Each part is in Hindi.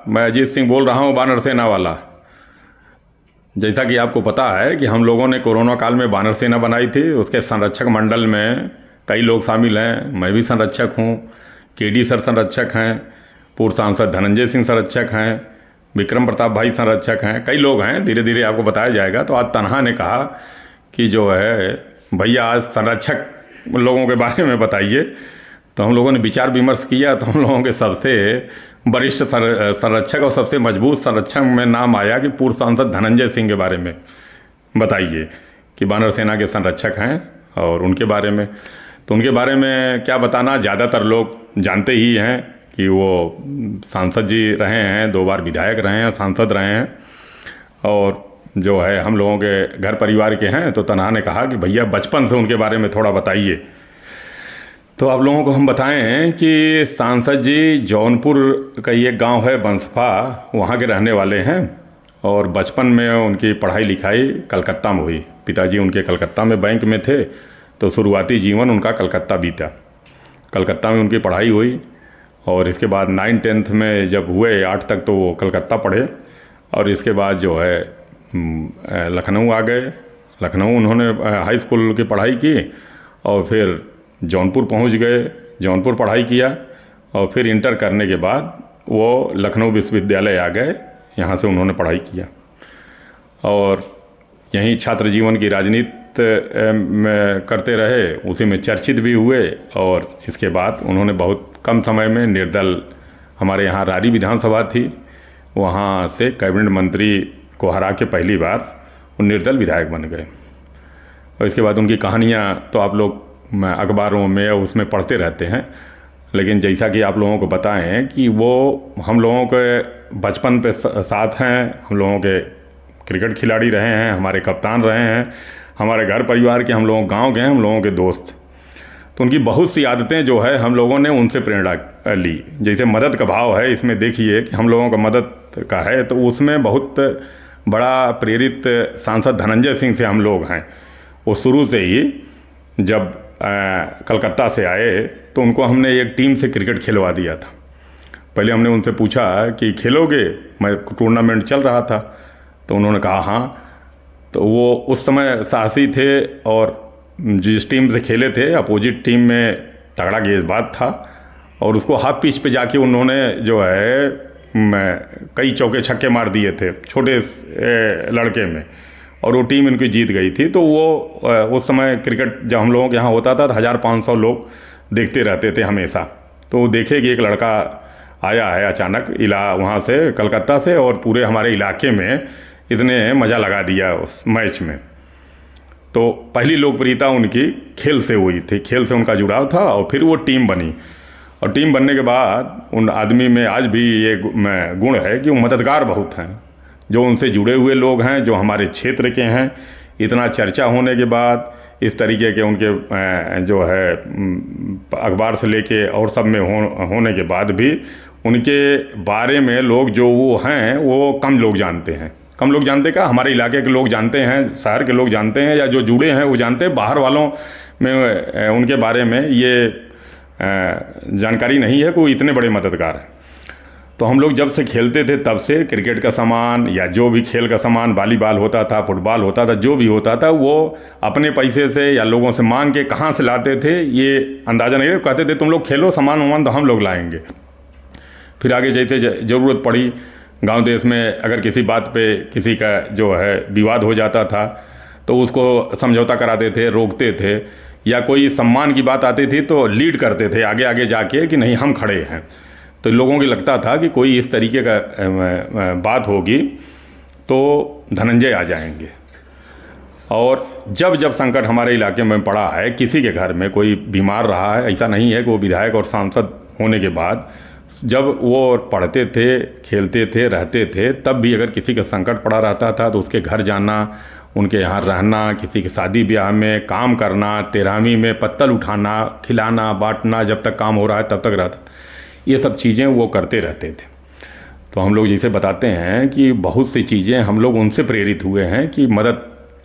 मैं अजीत सिंह बोल रहा हूँ, वानर सेना वाला। जैसा कि आपको पता है कि हम लोगों ने कोरोना काल में वानर सेना बनाई थी, उसके संरक्षक मंडल में कई लोग शामिल हैं। मैं भी संरक्षक हूँ, केडी सर संरक्षक हैं, पूर्व सांसद धनंजय सिंह संरक्षक हैं, विक्रम प्रताप भाई संरक्षक हैं, कई लोग हैं, धीरे धीरे आपको बताया जाएगा। तो आज तनहा ने कहा कि जो है भैया आज संरक्षक लोगों के बारे में बताइए। तो हम लोगों ने विचार विमर्श किया, तो हम लोगों के सबसे वरिष्ठ संरक्षक और सबसे मजबूत संरक्षक में नाम आया कि पूर्व सांसद धनंजय सिंह के बारे में बताइए कि वानर सेना के संरक्षक हैं और उनके बारे में। तो उनके बारे में क्या बताना, ज़्यादातर लोग जानते ही हैं कि वो सांसद जी रहे हैं, 2 बार विधायक रहे हैं, सांसद रहे हैं और जो है हम लोगों के घर परिवार के हैं। तो तनहा ने कहा कि भैया बचपन से उनके बारे में थोड़ा बताइए। तो आप लोगों को हम बताएं कि सांसद जी जौनपुर का ये गांव है बंसफा, वहाँ के रहने वाले हैं और बचपन में उनकी पढ़ाई लिखाई कलकत्ता में हुई। पिताजी उनके कलकत्ता में बैंक में थे, तो शुरुआती जीवन उनका कलकत्ता बीता। कलकत्ता में उनकी पढ़ाई हुई और इसके बाद 9-10 में जब हुए 8 तक तो वो कलकत्ता पढ़े और इसके बाद जो है लखनऊ आ गए। लखनऊ उन्होंने हाई स्कूल की पढ़ाई की और फिर जौनपुर पहुंच गए, जौनपुर पढ़ाई किया और फिर इंटर करने के बाद वो लखनऊ विश्वविद्यालय आ गए, यहाँ से उन्होंने पढ़ाई किया और यहीं छात्र जीवन की राजनीति में करते रहे, उसी में चर्चित भी हुए और इसके बाद उन्होंने बहुत कम समय में निर्दल, हमारे यहाँ रारी विधानसभा थी, वहाँ से कैबिनेट मंत्री को हरा के पहली बार वो निर्दल विधायक बन गए। और इसके बाद उनकी कहानियाँ तो आप लोग अखबारों में उसमें पढ़ते रहते हैं, लेकिन जैसा कि आप लोगों को बताएं कि वो हम लोगों के बचपन पे साथ हैं, हम लोगों के क्रिकेट खिलाड़ी रहे हैं, हमारे कप्तान रहे हैं, हमारे घर परिवार के, हम लोग गांव के हैं, हम लोगों के दोस्त। तो उनकी बहुत सी आदतें जो है हम लोगों ने उनसे प्रेरणा ली। जैसे मदद का भाव है, इसमें देखिए कि हम लोगों का मदद का है, तो उसमें बहुत बड़ा प्रेरित सांसद धनंजय सिंह से हम लोग हैं। वो शुरू से ही जब कलकत्ता से आए तो उनको हमने एक टीम से क्रिकेट खिलवा दिया था। पहले हमने उनसे पूछा कि खेलोगे, मैं टूर्नामेंट चल रहा था, तो उन्होंने कहा हाँ। तो वो उस समय साहसी थे और जिस टीम से खेले थे अपोजिट टीम में तगड़ा गेंदबाज था और उसको हाफ पिच पे जाके उन्होंने जो है कई चौके छक्के मार दिए थे छोटे लड़के में और वो टीम इनकी जीत गई थी। तो वो उस समय क्रिकेट जब हम लोगों के यहाँ होता था तो 1500 लोग देखते रहते थे हमेशा। तो वो देखे कि एक लड़का आया है अचानक वहाँ से कलकत्ता से और पूरे हमारे इलाके में इसने मज़ा लगा दिया उस मैच में। तो पहली लोकप्रियता उनकी खेल से हुई थी, खेल से उनका जुड़ाव था और फिर वो टीम बनी। और टीम बनने के बाद उन आदमी में आज भी ये गुण है कि वो मददगार बहुत हैं। जो उनसे जुड़े हुए लोग हैं, जो हमारे क्षेत्र के हैं, इतना चर्चा होने के बाद, इस तरीके के उनके जो है अखबार से लेके और सब में होने के बाद भी उनके बारे में लोग जो वो हैं वो कम लोग जानते हैं। कम लोग जानते का, हमारे इलाके के लोग जानते हैं, शहर के लोग जानते हैं या जो जुड़े हैं वो जानते हैं। बाहर वालों में उनके बारे में ये जानकारी नहीं है कि वो इतने बड़े मददगार हैं। तो हम लोग जब से खेलते थे तब से क्रिकेट का सामान या जो भी खेल का सामान, वॉलीबॉल होता था, फुटबॉल होता था, जो भी होता था वो अपने पैसे से या लोगों से मांग के कहाँ से लाते थे ये अंदाज़ा नहीं। कहते थे तुम लोग खेलो, सामान वामान तो हम लोग लाएंगे। फिर आगे जैसे ज़रूरत पड़ी, गांव देश में अगर किसी बात पे किसी का जो है विवाद हो जाता था तो उसको समझौता कराते थे, रोकते थे, या कोई सम्मान की बात आती थी तो लीड करते थे आगे आगे जाके कि नहीं हम खड़े हैं। तो लोगों को लगता था कि कोई इस तरीके का बात होगी तो धनंजय आ जाएंगे। और जब जब संकट हमारे इलाके में पड़ा है, किसी के घर में कोई बीमार रहा है, ऐसा नहीं है कि वो विधायक और सांसद होने के बाद जब वो पढ़ते थे, खेलते थे, रहते थे, तब भी अगर किसी का संकट पड़ा रहता था तो उसके घर जाना, उनके यहाँ रहना, किसी के शादी ब्याह में काम करना, 13वीं में पत्तल उठाना, खिलाना बांटना, जब तक काम हो रहा है तब तक रहता, ये सब चीज़ें वो करते रहते थे। तो हम लोग जैसे बताते हैं कि बहुत सी चीज़ें हम लोग उनसे प्रेरित हुए हैं कि मदद।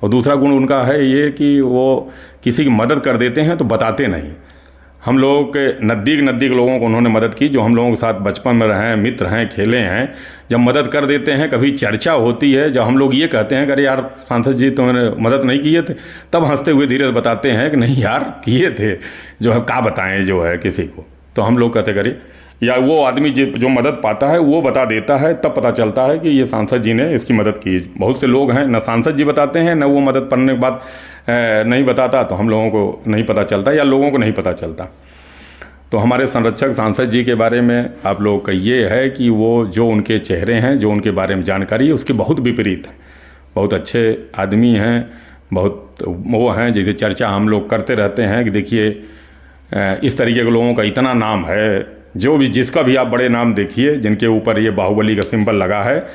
और दूसरा गुण उनका है ये कि वो किसी की मदद कर देते हैं तो बताते नहीं। हम लोगों के नज़दीक लोगों को उन्होंने मदद की, जो हम लोगों के साथ बचपन में रहे हैं, मित्र हैं, खेले हैं। जब मदद कर देते हैं, कभी चर्चा होती है, जब हम लोग ये कहते हैं कि अरे यार सांसद जी तुमने मदद नहीं किए थे, तब हंसते हुए धीरे बताते हैं कि नहीं यार किए थे, जो है क्या बताएं जो है किसी को। तो हम लोग कहते करिए, या वो आदमी जो मदद पाता है वो बता देता है, तब पता चलता है कि ये सांसद जी ने इसकी मदद की। बहुत से लोग हैं न सांसद जी बताते हैं, न वो मदद करने के बाद नहीं बताता, तो हम लोगों को नहीं पता चलता या लोगों को नहीं पता चलता। तो हमारे संरक्षक सांसद जी के बारे में आप लोगों का ये है कि वो जो उनके चेहरे हैं, जो उनके बारे में जानकारी है, उसके बहुत विपरीत है। बहुत अच्छे आदमी हैं, बहुत वो हैं, जैसे चर्चा हम लोग करते रहते हैं कि देखिए इस तरीके के लोगों का इतना नाम है, जो भी जिसका भी आप बड़े नाम देखिए जिनके ऊपर ये बाहुबली का सिंबल लगा है,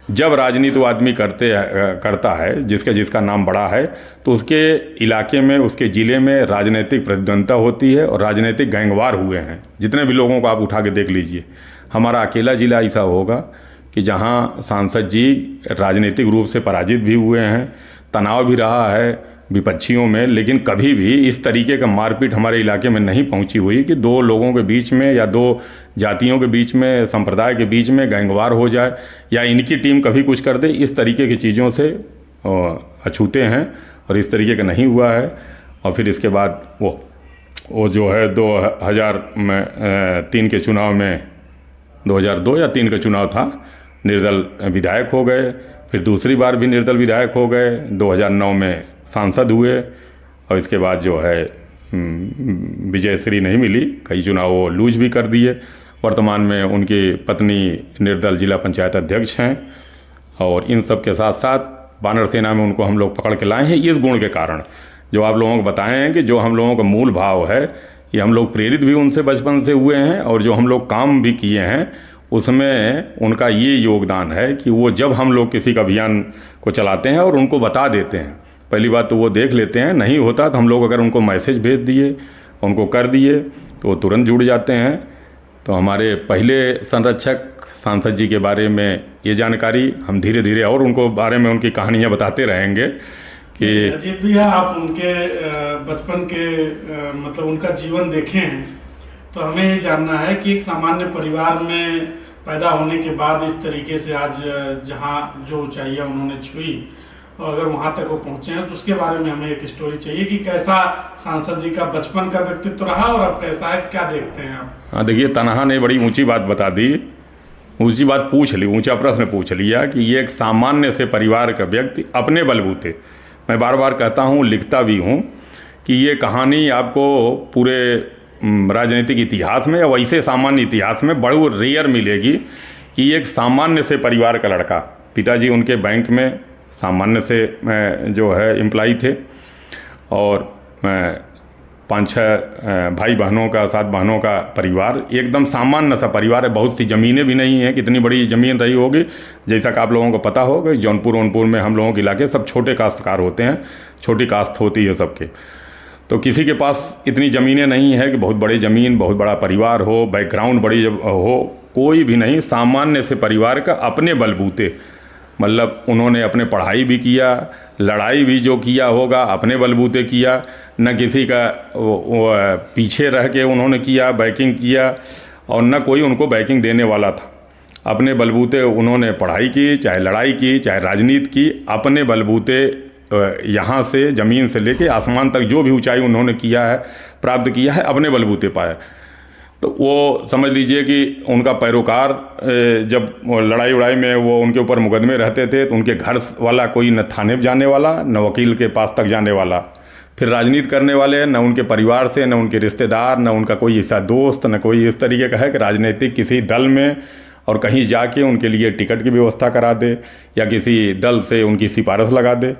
जब राजनीति वो आदमी करता है, जिसका नाम बड़ा है, तो उसके इलाके में, उसके ज़िले में राजनीतिक प्रतिद्वंद्विता होती है और राजनीतिक गैंगवार हुए हैं। जितने भी लोगों को आप उठा के देख लीजिए, हमारा अकेला ज़िला ऐसा होगा कि जहाँ सांसद जी राजनीतिक रूप से पराजित भी हुए हैं, तनाव भी रहा है विपक्षियों में, लेकिन कभी भी इस तरीके का मारपीट हमारे इलाके में नहीं पहुंची हुई कि दो लोगों के बीच में या दो जातियों के बीच में, संप्रदाय के बीच में गैंगवार हो जाए या इनकी टीम कभी कुछ कर दे। इस तरीके की चीज़ों से अछूते हैं और इस तरीके का नहीं हुआ है। और फिर इसके बाद वो जो है 2003 के चुनाव में, 2002 या 3 का चुनाव था, निर्दल विधायक हो गए, फिर दूसरी बार भी निर्दल विधायक हो गए, 2009 में सांसद हुए और इसके बाद जो है विजयश्री नहीं मिली, कई चुनाव वो लूज भी कर दिए। वर्तमान में उनकी पत्नी निर्दल जिला पंचायत अध्यक्ष हैं और इन सब के साथ साथ बानर सेना में उनको हम लोग पकड़ के लाए हैं इस गुण के कारण, जो आप लोगों को बताए हैं कि जो हम लोगों का मूल भाव है, ये हम लोग प्रेरित भी उनसे बचपन से हुए हैं और जो हम लोग काम भी किए हैं उसमें उनका ये योगदान है कि वो जब हम लोग किसी का अभियान को चलाते हैं और उनको बता देते हैं, पहली बात तो वो देख लेते हैं, नहीं होता तो हम लोग अगर उनको मैसेज भेज दिए, उनको कर दिए, तो वो तुरंत जुड़ जाते हैं। तो हमारे पहले संरक्षक सांसद जी के बारे में ये जानकारी, हम धीरे धीरे और उनको बारे में उनकी कहानियाँ बताते रहेंगे कि अजीत भैया आप उनके बचपन के मतलब उनका जीवन देखें हैं, तो हमें ये जानना है कि एक सामान्य परिवार में पैदा होने के बाद इस तरीके से आज जहाँ जो ऊंचाइयाँ उन्होंने छुई और अगर वहाँ तक वो पहुँचे हैं, तो उसके बारे में हमें एक स्टोरी चाहिए कि कैसा सांसद जी का बचपन का व्यक्तित्व रहा और अब कैसा है, क्या देखते हैं आप? हाँ देखिए, तनहा ने बड़ी ऊंची बात बता दी, ऊंची बात पूछ ली, ऊंचा प्रश्न पूछ लिया कि ये एक सामान्य से परिवार का व्यक्ति अपने बलबूते, मैं बार बार कहता हूँ, लिखता भी हूँ कि ये कहानी आपको पूरे राजनीतिक इतिहास में या वैसे सामान्य इतिहास में बड़ी रेयर मिलेगी कि एक सामान्य से परिवार का लड़का, पिताजी उनके बैंक में सामान्य से जो है एम्प्लॉई थे और 5-6 भाई बहनों का, 7 बहनों का परिवार, एकदम सामान्य सा परिवार है। बहुत सी ज़मीनें भी नहीं हैं, कितनी बड़ी ज़मीन रही होगी, जैसा कि आप लोगों को पता होगा जौनपुर में हम लोगों के इलाके सब छोटे काश्तकार होते हैं, छोटी काश्त होती है सबके, तो किसी के पास इतनी ज़मीनें नहीं है कि बहुत बड़ी ज़मीन, बहुत बड़ा परिवार हो, बैकग्राउंड बड़ी हो, कोई भी नहीं, सामान्य से परिवार का अपने बलबूते, मतलब उन्होंने अपने पढ़ाई भी किया, लड़ाई भी जो किया होगा अपने बलबूते किया, न किसी का वो पीछे रह के उन्होंने किया, बैकिंग किया, और न कोई उनको बैकिंग देने वाला था। अपने बलबूते उन्होंने पढ़ाई की, चाहे लड़ाई की, चाहे राजनीति की, अपने बलबूते यहाँ से ज़मीन से लेके आसमान तक जो भी ऊंचाई उन्होंने किया है, प्राप्त किया है, अपने बलबूते पाया। तो वो समझ लीजिए कि उनका पैरोकार, जब लड़ाई उड़ाई में वो उनके ऊपर मुकदमे रहते थे तो उनके घर वाला कोई न थाने में जाने वाला, न वकील के पास तक जाने वाला, फिर राजनीति करने वाले न उनके परिवार से, न उनके रिश्तेदार, न उनका कोई ऐसा दोस्त, न कोई इस तरीके का है कि राजनीतिक किसी दल में और कहीं जाके उनके लिए टिकट की व्यवस्था करा दे या किसी दल से उनकी सिफारिश लगा दे।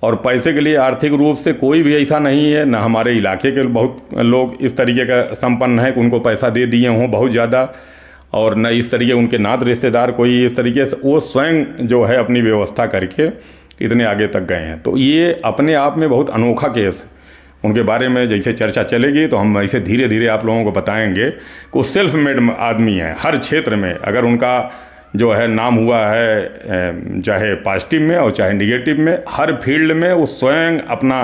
और पैसे के लिए आर्थिक रूप से कोई भी ऐसा नहीं है, न हमारे इलाके के बहुत लोग इस तरीके का संपन्न है कि उनको पैसा दे दिए हों बहुत ज़्यादा, और न इस तरीके उनके नात रिश्तेदार कोई इस तरीके से, वो स्वयं जो है अपनी व्यवस्था करके इतने आगे तक गए हैं। तो ये अपने आप में बहुत अनोखा केस है। उनके बारे में जैसे चर्चा चलेगी तो हम ऐसे धीरे धीरे आप लोगों को बताएंगे कि वो सेल्फ मेड आदमी है। हर क्षेत्र में अगर उनका जो है नाम हुआ है, चाहे पॉजिटिव में और चाहे निगेटिव में, हर फील्ड में वो स्वयं अपना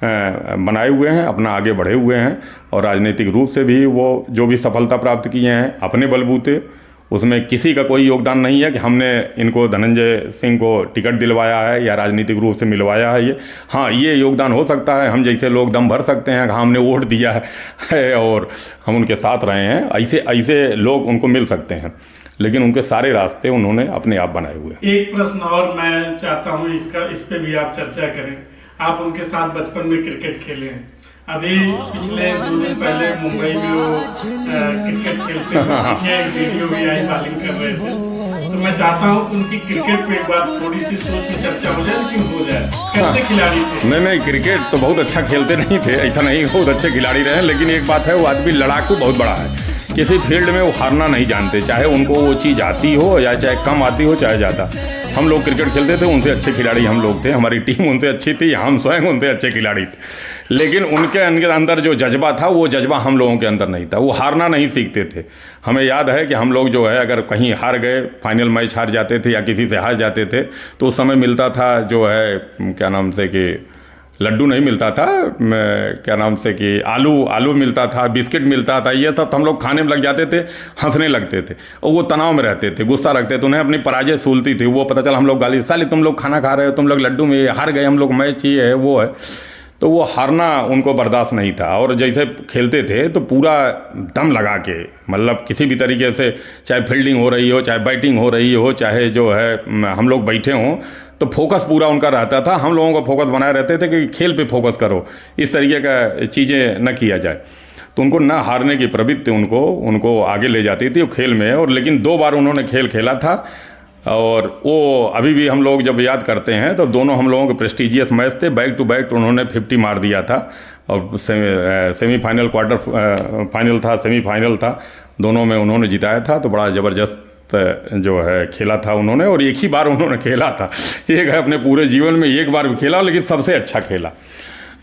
बनाए हुए हैं, अपना आगे बढ़े हुए हैं और राजनीतिक रूप से भी वो जो भी सफलता प्राप्त किए हैं अपने बलबूते, उसमें किसी का कोई योगदान नहीं है कि हमने इनको धनंजय सिंह को टिकट दिलवाया है या राजनीतिक रूप से मिलवाया है। ये योगदान हो सकता है, हम जैसे लोग दम भर सकते हैं, हमने वोट दिया है और हम उनके साथ रहे हैं, ऐसे ऐसे लोग उनको मिल सकते हैं, लेकिन उनके सारे रास्ते उन्होंने अपने आप बनाए हुए हैं। एक प्रश्न और मैं चाहता हूँ, इस पे भी आप चर्चा करें। आप उनके साथ बचपन में क्रिकेट खेले हैं, अभी पिछले 2 दिन पहले मुंबई में वो क्रिकेट खेलते हुए एक वीडियो भी आई, बॉलिंग कर रहे थे। तो मैं चाहता हूँ कि उनकी क्रिकेट पे एक बार थोड़ी सी सोच में चर्चा हो जाए, लेकिन हो जाए। कैसे खिलाड़ी थे? नहीं, क्रिकेट तो बहुत अच्छा खेलते नहीं थे, ऐसा नहीं, बहुत अच्छे खिलाड़ी रहे, लेकिन एक बात है, वो आदमी लड़ाकू बहुत बड़ा है। किसी फील्ड में वो हारना नहीं जानते, चाहे उनको वो चीज़ आती हो या चाहे कम आती हो चाहे ज़्यादा। हम लोग क्रिकेट खेलते थे, उनसे अच्छे खिलाड़ी हम लोग थे, हमारी टीम उनसे अच्छी थी, हम स्वयं उनसे अच्छे खिलाड़ी थे, लेकिन उनके अंदर जो जज्बा था वो जज्बा हम लोगों के अंदर नहीं था। वो हारना नहीं सीखते थे। हमें याद है कि हम लोग जो है अगर कहीं हार गए, फाइनल मैच हार जाते थे या किसी से हार जाते थे, तो उस समय मिलता था जो है क्या नाम से कि लड्डू नहीं मिलता था, क्या नाम से कि आलू मिलता था, बिस्किट मिलता था, ये सब हम लोग खाने में लग जाते थे, हंसने लगते थे और वो तनाव में रहते थे, गुस्सा रखते थे, उन्हें अपनी पराजय सूलती थी। वो पता चला हम लोग गाली, साले तुम लोग खाना खा रहे हो, तुम लोग लड्डू में हार गए, हम लोग मैच ये है वो है। तो वो हारना उनको बर्दाश्त नहीं था और जैसे खेलते थे तो पूरा दम लगा के, मतलब किसी भी तरीके से, चाहे फील्डिंग हो रही हो, चाहे बैटिंग हो रही हो, चाहे जो है हम लोग बैठे हों, तो फोकस पूरा उनका रहता था। हम लोगों का फोकस बनाए रहते थे कि खेल पे फोकस करो, इस तरीके का चीज़ें न किया जाए। तो उनको न हारने की प्रवृत्ति उनको आगे ले जाती थी वो खेल में। और लेकिन 2 बार उन्होंने खेल खेला था और वो अभी भी हम लोग जब याद करते हैं तो दोनों हम लोगों के प्रेस्टिजियस मैच थे, बैक टू बैक उन्होंने 50 मार दिया था और सेमीफाइनल, क्वार्टर फाइनल था, सेमीफाइनल था, दोनों में उन्होंने जिताया था। तो बड़ा ज़बरदस्त जो है खेला था उन्होंने, और एक ही बार उन्होंने खेला था, एक है अपने पूरे जीवन में एक बार भी खेला, लेकिन सबसे अच्छा खेला।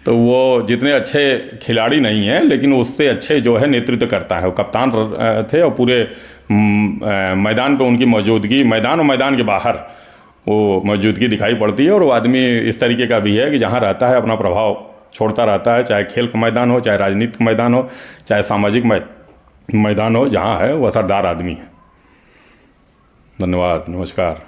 तो वो जितने अच्छे खिलाड़ी नहीं हैं, लेकिन उससे अच्छे जो है नेतृत्व करता है, वो कप्तान थे और पूरे मैदान पे उनकी मौजूदगी, मैदान और मैदान के बाहर वो मौजूदगी दिखाई पड़ती है। और वो आदमी इस तरीके का भी है कि जहाँ रहता है अपना प्रभाव छोड़ता रहता है, चाहे खेल का मैदान हो, चाहे राजनीतिक मैदान हो, चाहे सामाजिक मैदान हो, जहाँ है वो असरदार आदमी है। धन्यवाद, नमस्कार।